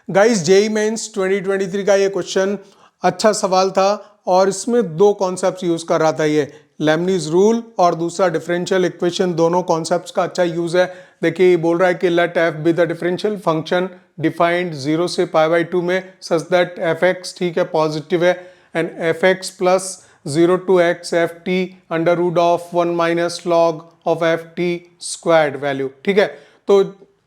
Guys JEE mains 2023 का ये question अच्छा सवाल था और इसमें दो कॉन्सेप्ट्स यूज कर रहा था ये लेमनीज रूल और दूसरा डिफरेंशियल इक्वेशन। दोनों कॉन्सेप्ट्स का अच्छा यूज है। देखिए ये बोल रहा है कि let F be the differential function defined 0 से π/2 में सच दैट एफ एक्स ठीक है पॉजिटिव है and F X plus 0 to x F T under root of 1 minus log of F T squared value ठीक है तो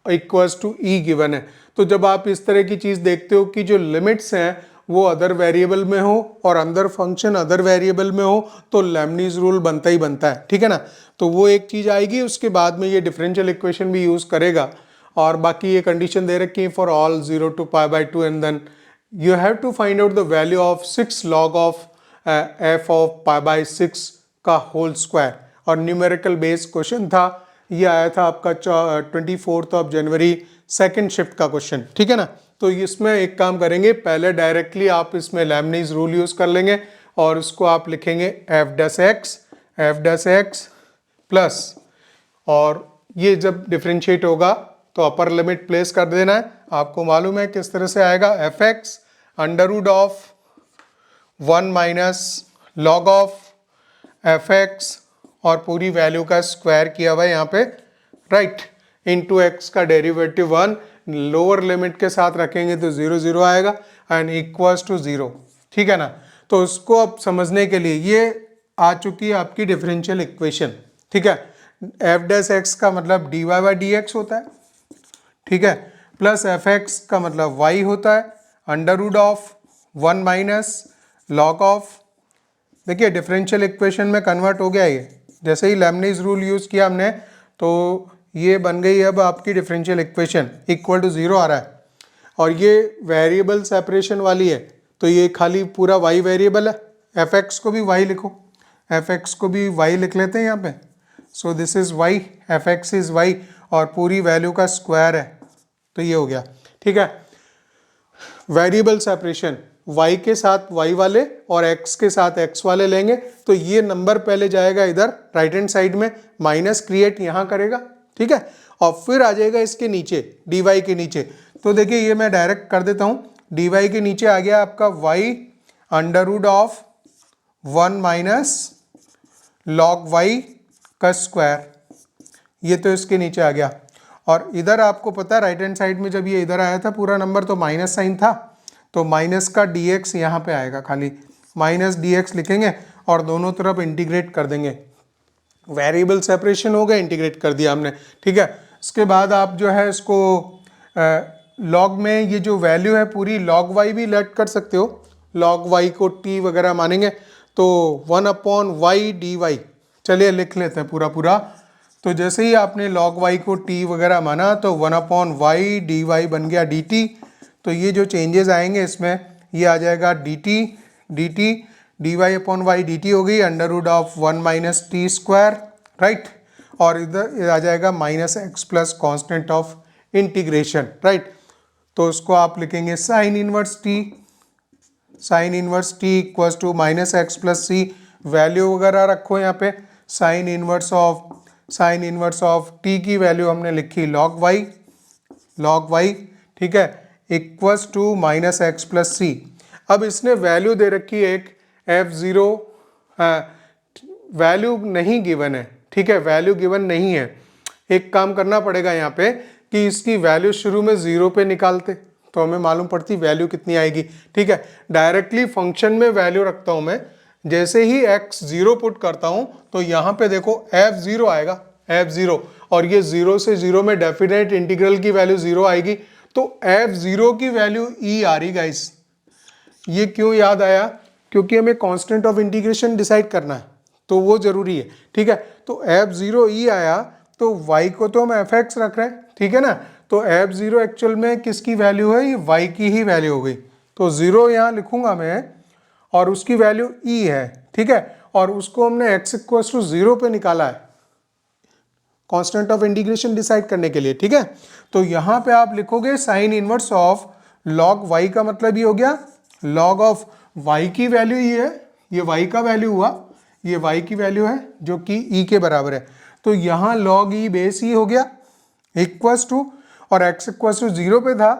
इक्वल्स टू ई गिवन है। तो जब आप इस तरह की चीज देखते हो कि जो लिमिट्स हैं वो अदर वेरिएबल में हो और अंदर फंक्शन अदर वेरिएबल में हो तो लेमनीज रूल बनता ही बनता है ठीक है ना। तो वो एक चीज आएगी, उसके बाद में ये डिफरेंशियल इक्वेशन भी यूज करेगा और बाकी ये कंडीशन दे रखी है for all 0 to π/2 and then you have to find out the value of 6 log of F of π/6 का होल स्क्वायर। और न्यूमेरिकल बेस्ड क्वेश्चन था, ये आया था आपका 24 जनवरी सेकंड शिफ्ट का क्वेश्चन ठीक है ना। तो इसमें एक काम करेंगे, पहले डायरेक्टली आप इसमें लेमनीज रूल यूज कर लेंगे और उसको आप लिखेंगे एफ डैश एक्स प्लस, और ये जब डिफरेंशिएट होगा तो अपर लिमिट प्लेस कर देना है। आपको मालूम है किस तरह से आएगा, F X under root of 1 minus log of F X और पूरी वैल्यू का स्क्वायर किया हुआ है यहाँ पे राइट, इनटू एक्स का डेरिवेटिव 1, लोअर लिमिट के साथ रखेंगे तो 0 0 आएगा एंड इक्वल्स टू 0 ठीक है ना। तो उसको अब समझने के लिए ये आ चुकी है आपकी डिफरेंशियल इक्वेशन ठीक है। एफ डैश एक्स का मतलब dy बाई डी एक्स होता है ठीक है, प्लस एफ एक्स का मतलब y होता है under root of 1 minus log of, देखिए डिफरेंशियल इक्वेशन में कन्वर्ट हो गया ये, जैसे ही लेमनीज रूल यूज किया हमने तो ये बन गई अब आपकी डिफरेंशियल इक्वेशन इक्वल टू 0 आ रहा है। और ये वेरिएबल सेपरेशन वाली है तो ये खाली पूरा y वेरिएबल है, एफ एक्स को भी y लिखो, एफ एक्स को भी y लिख लेते हैं यहाँ पे। So this is y, F x is y और पूरी वैल्यू का स्क्वायर है तो ये हो गया ठीक है। वेरिएबल सेपरेशन y के साथ y वाले और x के साथ x वाले लेंगे तो ये नंबर पहले जाएगा इधर राइट हैंड साइड में, माइनस क्रिएट यहाँ करेगा ठीक है, और फिर आ जाएगा इसके नीचे dy के नीचे। तो देखिए ये मैं डायरेक्ट कर देता हूँ, dy के नीचे आ गया आपका y under root of 1 minus log y का स्क्वायर, ये तो इसके नीचे आ गया। और इधर आपको पता है राइट हैंड साइड में जब ये इधर आया था पूरा नंबर तो माइनस साइन था, तो माइनस का dx यहाँ पे आएगा, खाली माइनस dx लिखेंगे और दोनों तरफ इंटीग्रेट कर देंगे। वेरिएबल सेपरेशन हो गया, इंटीग्रेट कर दिया हमने ठीक है। इसके बाद आप जो है इसको लॉग में ये जो वैल्यू है पूरी लॉग y भी लेट कर सकते हो, लॉग y को t वगैरह मानेंगे तो 1/y dy, चलिए लिख लेते हैं पूरा पूरा। तो जैसे ही आपने log y को t वगैरह माना तो 1/y dy बन गया dt। तो ये जो चेंजेस आएंगे इसमें ये आ जाएगा dt dy upon y dt हो गई under root of 1 minus T square right, और इधर आ जाएगा minus X plus constant of integration right. तो उसको आप लिखेंगे sine inverse T equals to minus X plus C, value वगैरह रखो यहाँ पे, साइन इनवर्स ऑफ टी की वैल्यू हमने लिखी लॉग y ठीक है equals to minus X plus C. अब इसने वैल्यू दे रखी है एक f0, वैल्यू नहीं गिवन है ठीक है, वैल्यू गिवन नहीं है। एक काम करना पड़ेगा यहाँ पे कि इसकी वैल्यू शुरू में 0 पे निकालते तो हमें मालूम पड़ती वैल्यू कितनी आएगी ठीक है। डायरेक्टली फंक्शन में वैल्यू रखता हूँ मैं, जैसे ही x 0 पुट करता हूँ तो यहाँ पे देखो f0 आएगा, f0, और ये 0 से 0 में डेफिनेट इंटीग्रल की वैल्यू 0 आएगी तो f0 की वैल्यू e आ रही गाइस। ये क्यों याद आया, क्योंकि हमें कांस्टेंट ऑफ इंटीग्रेशन डिसाइड करना है तो वो जरूरी है ठीक है। तो f0 e आया तो y को तो हम fx रख रहे हैं ठीक है ना, तो f0 एक्चुअल में किसकी वैल्यू है, ये y की ही वैल्यू हो गई तो 0 यहाँ लिखूंगा मैं और उसकी वैल्यू e है ठीक है, और उसको हमने x इक्वल्स टू 0 पे निकाला है कांस्टेंट ऑफ इंटीग्रेशन डिसाइड करने के लिए ठीक है। तो यहाँ पे आप लिखोगे sign inverse of log y का मतलब ये हो गया लॉग ऑफ y की वैल्यू ये है, ये y का वैल्यू हुआ, ये y की वैल्यू है जो कि e के बराबर है, तो यहाँ log e बेस e हो गया इक्वल्स टू, और x इक्वल्स टू 0 पे था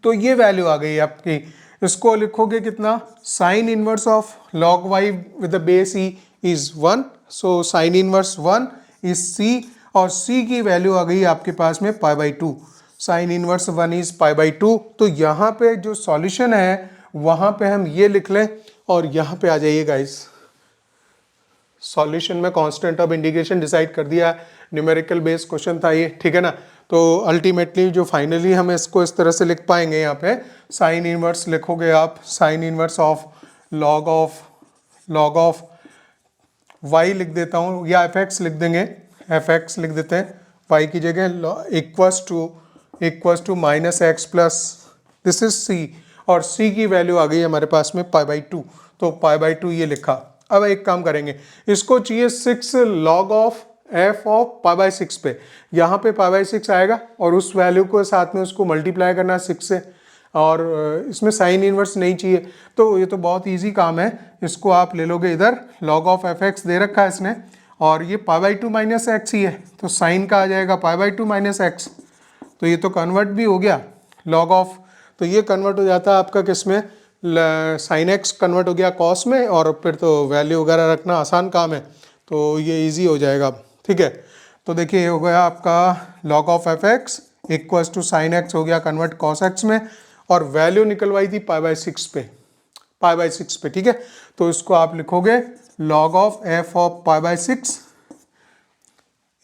तो ये वैल्यू आ गई आपकी। इसको लिखोगे कितना, sign inverse of log y with the base e is 1, so sine inverse 1 is c, और c की वैल्यू आ गई आपके पास में π/2, साइन इनवर्स 1 इज π/2। तो यहाँ पे जो सॉल्यूशन है वहाँ पे हम ये लिख लें, और यहाँ पे आ जाइए गाइस, सॉल्यूशन में कांस्टेंट ऑफ इंटीग्रेशन डिसाइड कर दिया, न्यूमेरिकल बेस्ड क्वेश्चन था ये, ठीक है ना। तो अल्टीमेटली जो फाइनली हम इसको इस तरह से लिख पाएंगे, यहाँ पे साइन इनवर्स लिखोगे आप, sign inverse of log of y लिख देता हूँ, या fx लिख देंगे, fx लिख देते हैं y की जगह, equals to minus X plus this is c, और c की वैल्यू आ गई हमारे पास में π/2, तो π/2 ये लिखा। अब एक काम करेंगे, इसको चाहिए 6 log ऑफ f ऑफ π/6 पे, यहाँ पे π/6 आएगा और उस वैल्यू को साथ में उसको मल्टीप्लाई करना 6 से, और इसमें साइन इनवर्स नहीं चाहिए, तो ये तो बहुत इजी काम है। इसको आप ले लोगे इधर, log ऑफ fx दे रखा है इसने, और ये π/2 माइनस एक्स ही है, तो साइन का आ जाएगा π/2 माइनस एक्स, तो ये तो कन्वर्ट भी हो गया log ऑफ, तो ये कन्वर्ट हो जाता है आपका किस में, साइन एक्स कन्वर्ट हो गया कॉस में, और फिर तो वैल्यू वगैरह रखना आसान काम है, तो ये इजी हो जाएगा, ठीक है। तो देखिए ये हो गया आपका log of fx equals to sine X हो गया कन्वर्ट कॉस एक्स में, और वैल्यू निकलवाई थी π/6 पे, ठीक है। तो इसको आप लिखोगे log of f of π/6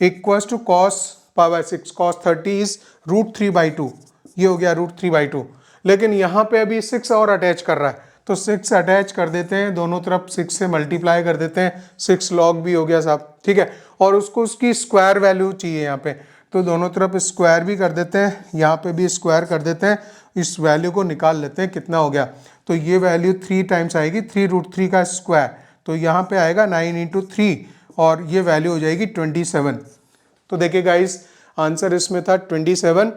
equals to cos π/6, cos 30 is √3/2, ये हो गया √3/2। लेकिन यहाँ पे अभी 6 और अटैच कर रहा है, तो 6 अटैच कर देते हैं, दोनों तरफ 6 से मल्टीप्लाई कर देते हैं, 6 log भी हो गया साहब, ठीक है। और उसको उसकी स्क्वायर वैल्यू चाहिए यहाँ पे, तो दोनों तरफ स्क्वायर भी कर देते हैं, यहाँ पे भी स्क्वायर कर देते हैं, इस वैल्यू को निकाल लेते हैं कितना हो गया। तो ये वैल्यू 3 टाइम्स आएगी, 3√3 का स्क्वायर, तो यहाँ पे आएगा 9 × 3, और ये वैल्यू हो जाएगी 27। तो देखिए गाइस, आंसर इसमें था 27।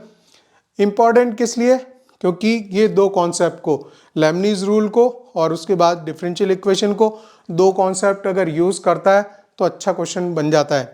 इम्पॉर्टेंट किस लिए, क्योंकि ये दो कॉन्सेप्ट को, लेमनीज रूल को और उसके बाद डिफरेंशियल इक्वेशन को, दो कॉन्सेप्ट अगर यूज़ करता है तो अच्छा क्वेश्चन बन जाता है।